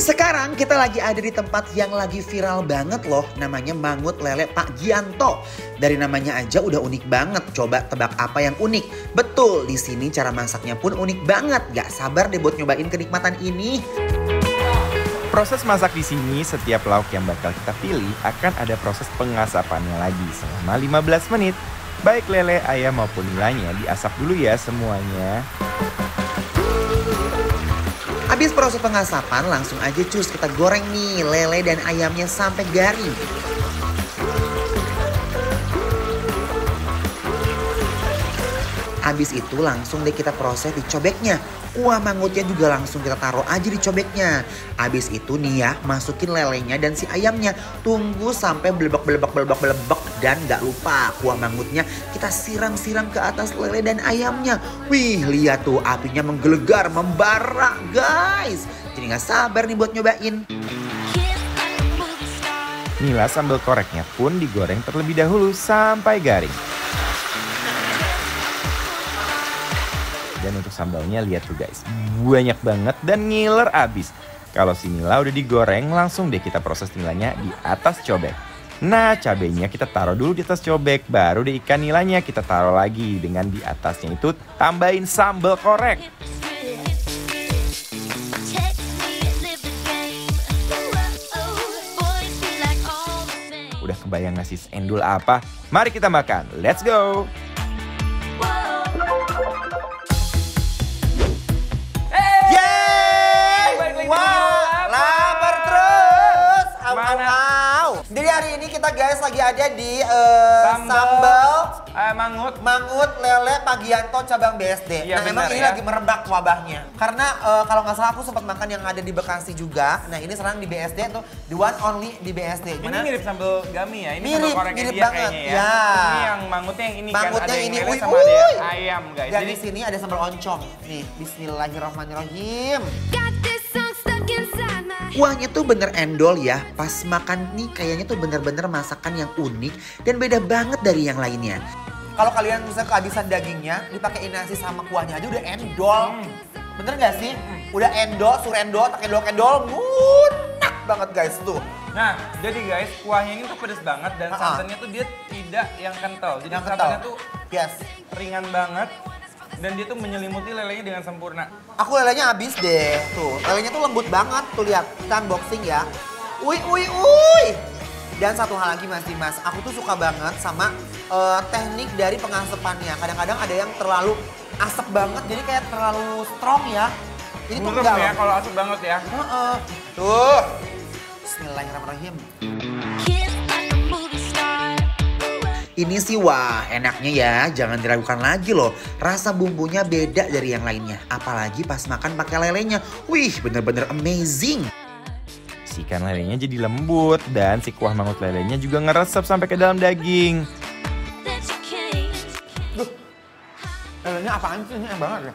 Sekarang kita lagi ada di tempat yang lagi viral banget loh. Namanya Mangut Lele Pak Gianto. Dari namanya aja udah unik banget. Coba tebak apa yang unik? Betul, di sini cara masaknya pun unik banget. Gak sabar deh buat nyobain kenikmatan ini. Proses masak di sini, setiap lauk yang bakal kita pilih akan ada proses pengasapannya lagi selama 15 menit. Baik lele, ayam maupun nilainya diasap dulu ya semuanya. Habis proses pengasapan langsung aja cus kita goreng nih lele dan ayamnya sampai garing. Habis itu langsung deh kita proses di cobeknya. Kuah mangutnya juga langsung kita taruh aja di cobeknya. Habis itu nih ya, masukin lelenya dan si ayamnya. Tunggu sampai belebek. Dan gak lupa kuah mangutnya kita siram-siram ke atas lele dan ayamnya. Wih, lihat tuh apinya menggelegar, membara guys. Jadi gak sabar nih buat nyobain. Nila sambal koreknya pun digoreng terlebih dahulu sampai garing. Dan untuk sambalnya lihat tuh guys, banyak banget dan ngiler abis. Kalau si nila udah digoreng, langsung deh kita proses nilanya di atas cobek. Nah, cabenya kita taruh dulu di atas cobek, baru deh ikan nilanya kita taruh lagi. Dengan di atasnya itu tambahin sambal korek. Udah kebayang ngasih endul apa? Mari kita makan, let's go! Jadi hari ini kita guys lagi ada di sambal Mangut Lele Pak Gianto cabang BSD. Ya, nah memang ini lagi merebak wabahnya. Karena kalau nggak salah aku sempat makan yang ada di Bekasi juga. Nah ini sekarang di BSD tuh the one only di BSD. Ini mirip sambal gami ya? Ini mirip, sambal koreknya mirip dia banget. kayaknya ya. Ya. Ini yang mangutnya yang ini Mangutnya kan. Ada yang ini, lele uy, sama ada yang uy. ayam guys. Dan Jadi di sini ada sambal oncom. Nih, bismillahirrahmanirrahim. Kuahnya tuh bener endol ya, pas makan nih kayaknya tuh bener-bener masakan yang unik dan beda banget dari yang lainnya. Kalau kalian bisa kehabisan dagingnya, dipakein nasi sama kuahnya aja udah endol. Bener gak sih? Udah endol, surendol, takendol, munak banget guys tuh. nah, jadi guys, kuahnya ini tuh pedes banget dan santannya tuh dia tidak yang kental. Jadi Yang kental. santannya tuh Yes. ringan banget dan dia tuh menyelimuti lelenya dengan sempurna. Aku lelenya habis deh. Tuh, lelenya tuh lembut banget. Tuh lihat, kita unboxing ya. Uy. Dan satu hal lagi Mas, aku tuh suka banget sama teknik dari pengasapannya. Kadang-kadang ada yang terlalu asap banget, jadi kayak terlalu strong ya. Ini tuh Burem enggak ya loh. kalau asap banget ya. Tuh. Bismillahirrahmanirrahim. Ini sih wah enaknya ya, jangan diragukan lagi loh. Rasa bumbunya beda dari yang lainnya. Apalagi pas makan pakai lelenya. Wih bener-bener amazing. Si ikan lelenya jadi lembut dan si kuah mangut lelenya juga ngeresep sampai ke dalam daging. Duh, lelenya apaan sih? Ini enak banget ya.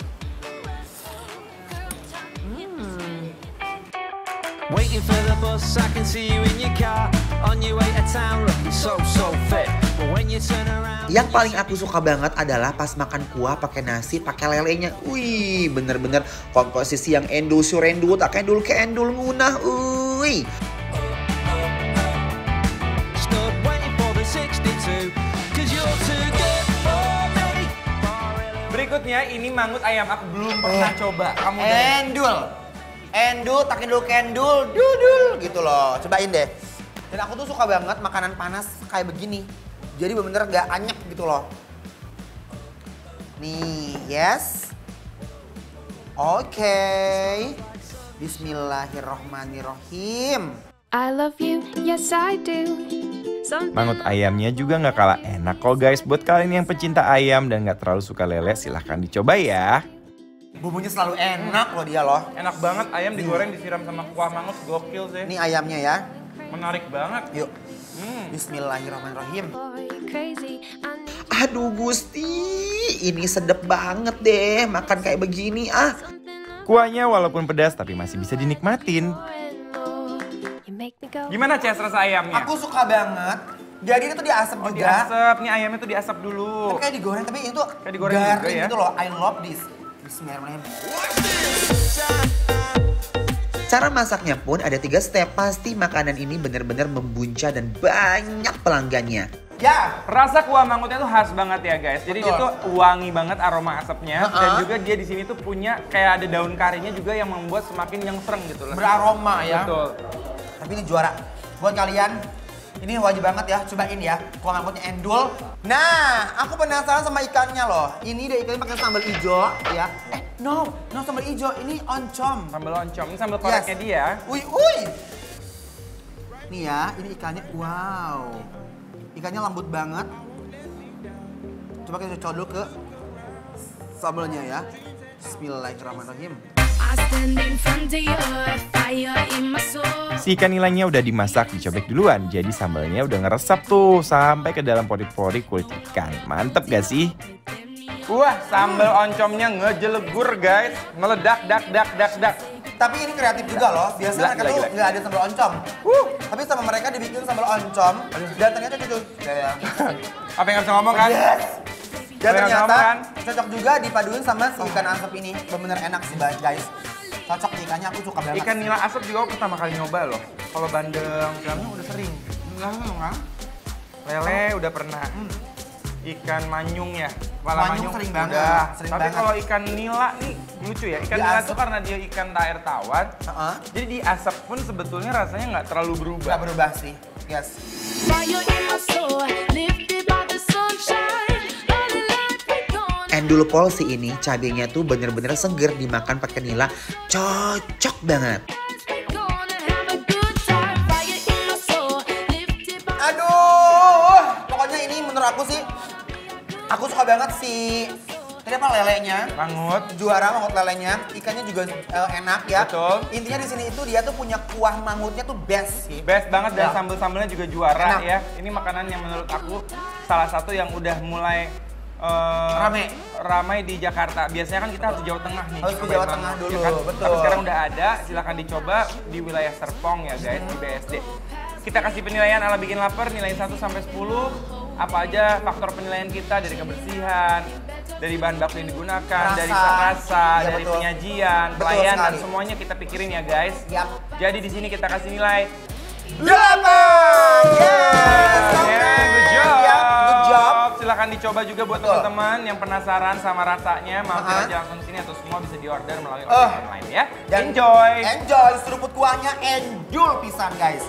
Waiting for the bus, I can see you in your car on your way to town, looking so fit. But when you turn around, Yang paling aku suka banget adalah pas makan kuah pakai nasi, pakai lelenya. Wih, bener-bener komposisi yang endul surendul, tak endul ke endul ngunah. Wih. stood waiting for the 62, 'cause you're too good for me. Berikutnya ini mangut ayam, aku belum pernah coba. Kamu deh. Endul, tak endul kendul, dudul gitu loh. Cobain deh. Dan aku tuh suka banget makanan panas kayak begini. Jadi bener-bener gak anyep gitu loh. Nih, yes. Oke. Bismillahirrohmanirrohim. I love you, yes I do. Mangut ayamnya juga nggak kalah enak kok guys. Buat kalian yang pecinta ayam dan nggak terlalu suka lele, silahkan dicoba ya. Bumbunya selalu enak loh dia loh. Enak banget ayam digoreng disiram sama kuah mangut, gokil sih. Ini ayamnya ya. Menarik banget. Yuk. Bismillahirrahmanirrahim. Crazy. Aduh Gusti, ini sedep banget deh makan kayak begini ah. Kuahnya walaupun pedas tapi masih bisa dinikmatin. Gimana Ces rasa ayamnya? Aku suka banget. Jadi itu diasap juga. Diasap, nih ayamnya tuh diasap dulu. Tapi kayak digoreng, tapi itu Kayak digoreng juga garing ya. gitu loh. I love this. Bismillahirrahmanirrahim. Cara masaknya pun ada 3 step. Pasti makanan ini benar-benar membuncah dan banyak pelanggannya. Ya, rasa kuah mangutnya tuh khas banget ya guys. Jadi dia tuh wangi banget aroma asapnya dan juga dia di sini tuh punya kayak ada daun karinya juga yang membuat semakin nyengsreng gitu loh. Beraroma ya. Betul. Tapi ini juara. Buat kalian, ini wajib banget ya, cobain ya. Kuah mangkutnya endul. Nah, aku penasaran sama ikannya loh. Ini dia ikannya pakai sambal hijau ya. No sambal hijau. Ini oncom. Sambal oncom, ini sambal koreknya dia. Uy. Nih ya, ini ikannya. Wow. Ikannya lembut banget. Coba kita coba dulu ke sambalnya ya. Bismillahirrahmanirrahim. Si ikan nilainya udah dimasak, dicobek duluan. Jadi sambalnya udah ngeresap tuh sampai ke dalam pori-pori kulit ikan. Mantep gak sih? Wah, sambal oncomnya ngejelegur guys. Meledak, dak. Tapi ini kreatif juga loh. Biasanya mereka tuh nggak ada sambal oncom. Tapi sama mereka dibikin sambal oncom. Dan ternyata cocok. Apa yang harus ngomong kan? Yes. Dan Apa yang ternyata ngomong kan? cocok juga dipaduin sama si ikan asap ini. Bener-bener enak sih guys. Cocok nih ikannya, aku suka banget. Ikan nila asap juga aku pertama kali nyoba loh. Kalau bandeng, kamu udah sering. Lele udah pernah. Ikan manyung ya. Kepala Manyung sering banget, udah. sering Tapi banget. kalau ikan nila nih lucu ya. Ikan nila tuh karena dia ikan air tawar. Jadi di asap pun sebetulnya rasanya nggak terlalu berubah. Nggak berubah sih. Yes. Endul polsi ini cabenya tuh bener-bener seger dimakan pakai nila. Cocok banget. Aduh, pokoknya ini menurut aku sih, aku suka banget sih. Tadi apa lelenya? Mangut. Juara mangut lelenya, ikannya juga enak ya. Betul. Intinya di sini itu dia tuh punya kuah mangutnya tuh best sih. Best banget dan Ya. sambal-sambalnya juga juara Enak. ya. Ini makanan yang menurut aku salah satu yang udah mulai ramai di Jakarta. Biasanya kan kita harus ke Jawa Tengah nih. Harus ke cobain Jawa mangut, Tengah dulu, ya kan? betul. Tapi sekarang udah ada, silahkan dicoba di wilayah Serpong ya guys, di BSD. Kita kasih penilaian ala bikin lapar, nilai 1 sampai 10. Apa aja faktor penilaian kita dari kebersihan, dari bahan baku yang digunakan, dari rasa, Ya, dari betul. penyajian, Betul pelayanan, sekali. semuanya kita pikirin ya guys. Yap. Jadi di sini kita kasih nilai 8! Yes! Yeah, good job. Ya, good job. Silahkan dicoba juga buat Betul. teman-teman yang penasaran sama rasanya. Mampir aja langsung sini atau semua bisa diorder melalui ojek online ya. Dan Enjoy. Enjoy, seruput kuahnya endul pisan guys.